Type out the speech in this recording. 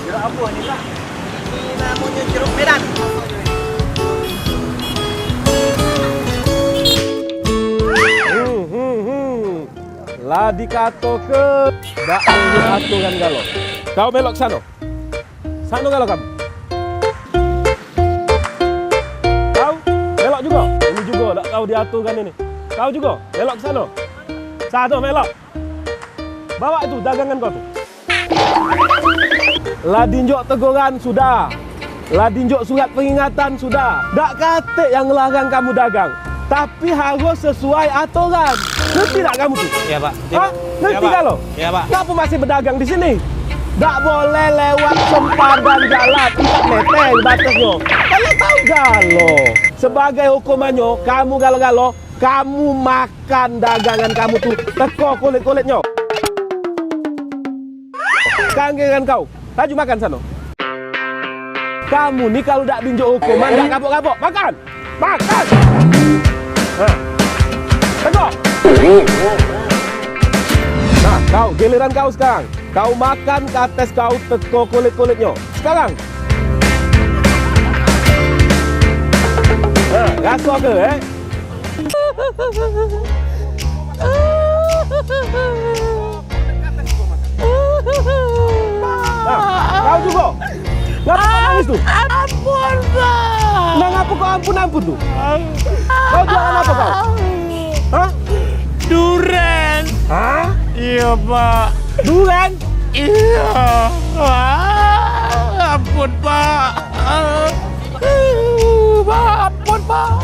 Jeruk apa ni Pak? Ini namanya jeruk Medan. Lah dikato ke dak aturan kalau. Kau belok sana. Sana kalau kamu. Kau belok juga. Ini juga tak tahu diaturkan ini. Kau juga belok sana. Sana belok. Bawa itu dagangan kau tu. Lah dinjok teguran sudah. Lah dinjok surat peringatan sudah. Dak kata yang ngelarang kamu dagang. Tapi harus sesuai aturan. Ngerti tak kamu tu? Ya Pak. Hah? Ngerti kalau? Ya Pak. Kenapa masih berdagang di sini? Tak boleh lewat sempadan jalan 4 meter batasnya. Kalau tahu galo. Sebagai hukumannya, kamu galo-galo, kamu makan dagangan kamu tuh teko kulit-kulitnya. Kanggiran kau, laju makan sana. Kamu nih kalau tak dinjok hukuman, tak kapok-kapok. Makan! Makan! Nah, tengok! Nah, kau, giliran kau sekarang. Kau makan kates kau teko kulit-kulitnya. Sekarang. Nah, rasa ke, Nah, kau juga. Ngapa kau nangis tuh? Ampun, Pak. Nah, ngapa kau ampun-ampun tuh? Kau jualan apa kau? Hah? Duren. Hah? Iya, Pak. Durian? Iya. Ampun, Pak. Pak, ampun, Pak.